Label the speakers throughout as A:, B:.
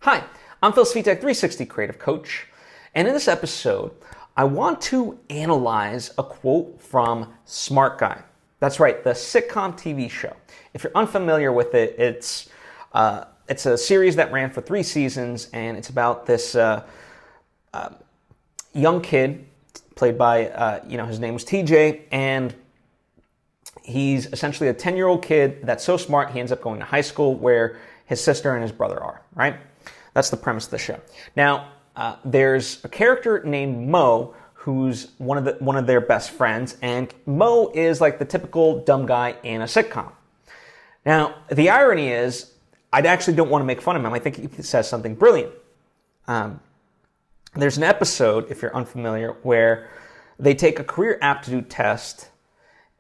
A: Hi, I'm Phil Svitek, 360 Creative Coach, and in this episode, I want to analyze a quote from Smart Guy. That's right, the sitcom TV show. If you're unfamiliar with it, it's a series that ran for 3 seasons, and it's about this young kid played by, his name was TJ, and he's essentially a 10-year-old kid that's so smart he ends up going to high school where his sister and his brother are, right? That's the premise of the show. Now, there's a character named Mo who's one of their best friends, and Mo is like the typical dumb guy in a sitcom. Now, the irony is, I actually don't want to make fun of him. I think he says something brilliant. There's an episode, if you're unfamiliar, where they take a career aptitude test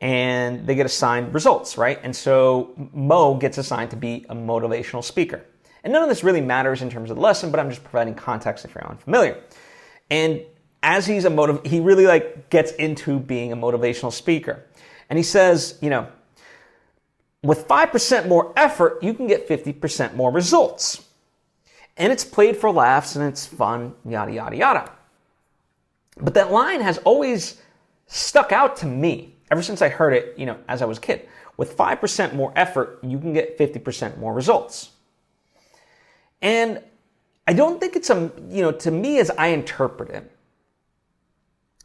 A: and they get assigned results, right? And so Mo gets assigned to be a motivational speaker. And none of this really matters in terms of the lesson, but I'm just providing context if you're unfamiliar. And as he's he really gets into being a motivational speaker. And he says, with 5% more effort, you can get 50% more results. And it's played for laughs and it's fun, yada, yada, yada. But that line has always stuck out to me ever since I heard it, as I was a kid. With 5% more effort, you can get 50% more results. And I don't think it's to me as I interpret it,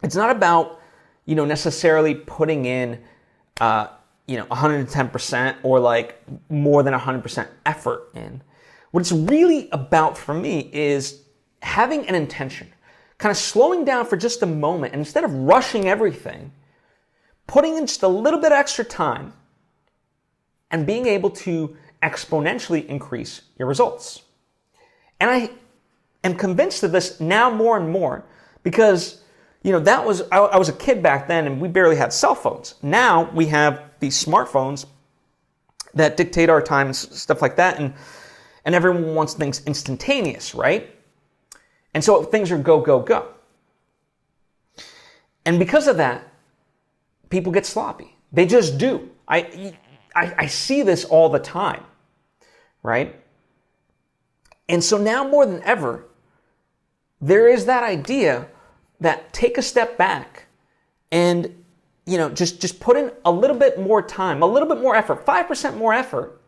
A: it's not about, necessarily putting in, 110% or more than 100% effort in. What it's really about for me is having an intention, kind of slowing down for just a moment, and instead of rushing everything, putting in just a little bit extra time and being able to exponentially increase your results. And I am convinced of this now more and more because, I was a kid back then and we barely had cell phones. Now we have these smartphones that dictate our time and stuff like that. And everyone wants things instantaneous, right? And so things are go, go, go. And because of that, people get sloppy. They just do. I see this all the time, right? And so now more than ever, there is that idea that take a step back and, just put in a little bit more time, a little bit more effort, 5% more effort,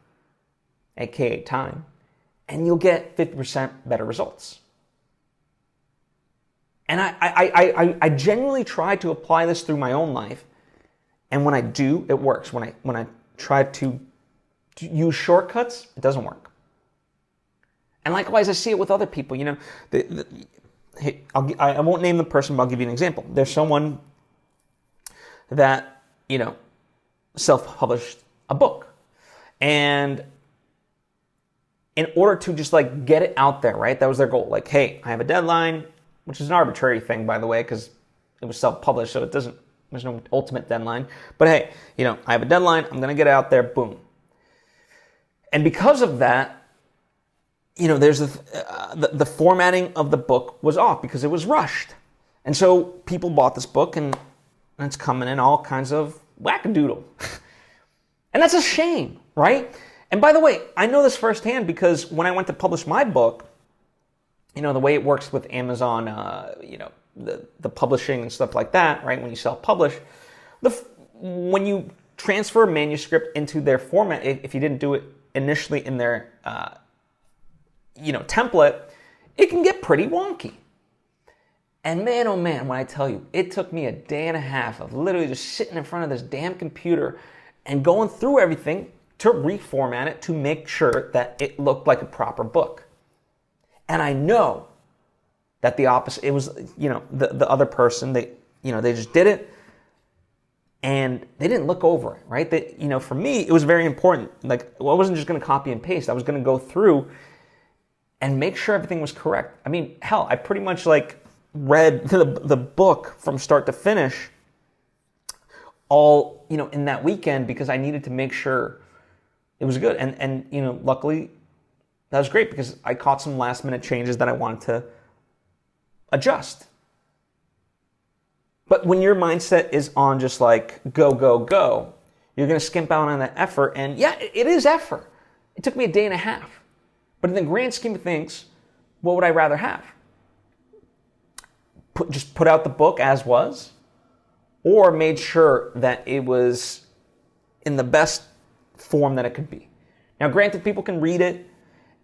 A: aka time, and you'll get 50% better results. And I genuinely try to apply this through my own life. And when I do, it works. When I try to use shortcuts, it doesn't work. And likewise, I see it with other people. I won't name the person, but I'll give you an example. There's someone that, self-published a book. And in order to just get it out there, right? That was their goal. Hey, I have a deadline, which is an arbitrary thing, by the way, because it was self-published, so there's no ultimate deadline. But hey, I have a deadline. I'm going to get it out there. Boom. And because of that, there's the formatting of the book was off because it was rushed. And so people bought this book and it's coming in all kinds of wackadoodle. And that's a shame, right? And by the way, I know this firsthand because when I went to publish my book, the way it works with Amazon, the publishing and stuff like that, right? When you self-publish, when you transfer a manuscript into their format, if you didn't do it initially in their template, it can get pretty wonky. And man, oh man, when I tell you, it took me a day and a half of literally just sitting in front of this damn computer and going through everything to reformat it to make sure that it looked like a proper book. And I know that the opposite, it was, the other person, they just did it and they didn't look over it, right? They, for me, it was very important. I wasn't just going to copy and paste. I was going to go through and make sure everything was correct. I mean, hell, I pretty much read the book from start to finish all, in that weekend because I needed to make sure it was good. And luckily that was great because I caught some last minute changes that I wanted to adjust. But when your mindset is on just go, go, go, you're going to skimp out on that effort. And yeah, it is effort. It took me a day and a half. But in the grand scheme of things, what would I rather have? Just put out the book as was, or made sure that it was in the best form that it could be. Now, granted, people can read it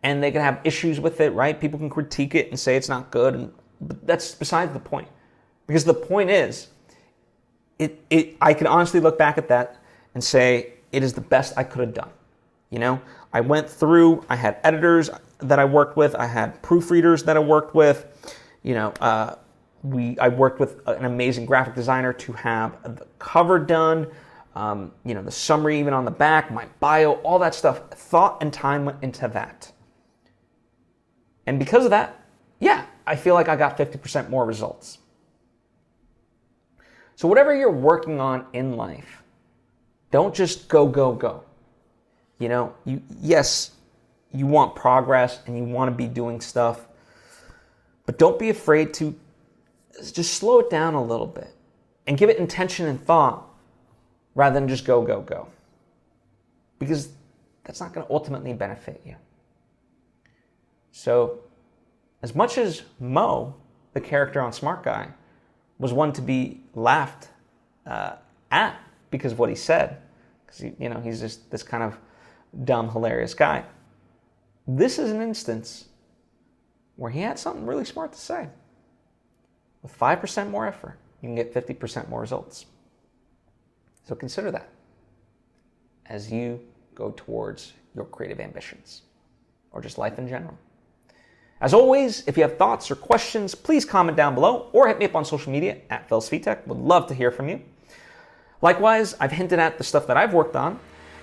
A: and they can have issues with it, right? People can critique it and say it's not good, but that's besides the point. Because the point is, I can honestly look back at that and say it is the best I could have done. You know, I went through, I had editors that I worked with, I had proofreaders that I worked with, you know, I worked with an amazing graphic designer to have the cover done, you know, the summary even on the back, my bio, all that stuff. Thought and time went into that. And because of that, yeah, I feel like I got 50% more results. So whatever you're working on in life, don't just go, go, go. You know, yes, you want progress and you want to be doing stuff, but don't be afraid to just slow it down a little bit and give it intention and thought rather than just go, go, go. Because that's not going to ultimately benefit you. So, as much as Mo, the character on Smart Guy, was one to be laughed at because of what he said, because you know, he's just this kind of dumb, hilarious guy, this is an instance where he had something really smart to say. With 5% more effort, you can get 50% more results. So consider that as you go towards your creative ambitions or just life in general. As always, if you have thoughts or questions, please comment down below or hit me up on social media at PhilSvitek. Would love to hear from you. Likewise, I've hinted at the stuff that I've worked on,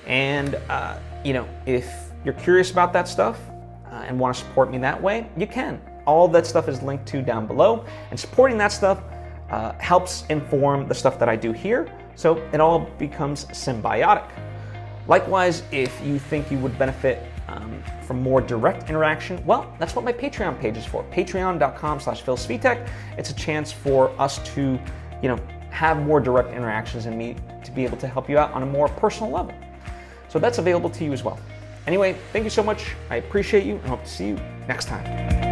A: and you know, if you're curious about that stuff and want to support me that way, you can. All that stuff is linked to down below, and supporting that stuff helps inform the stuff that I do here, so it all becomes symbiotic. Likewise, if you think you would benefit from more direct interaction, well, that's what my Patreon page is for. Patreon.com/PhilSvitek. It's a chance for us to, you know, have more direct interactions and me to be able to help you out on a more personal level. So that's available to you as well. Anyway, thank you so much. I appreciate you and hope to see you next time.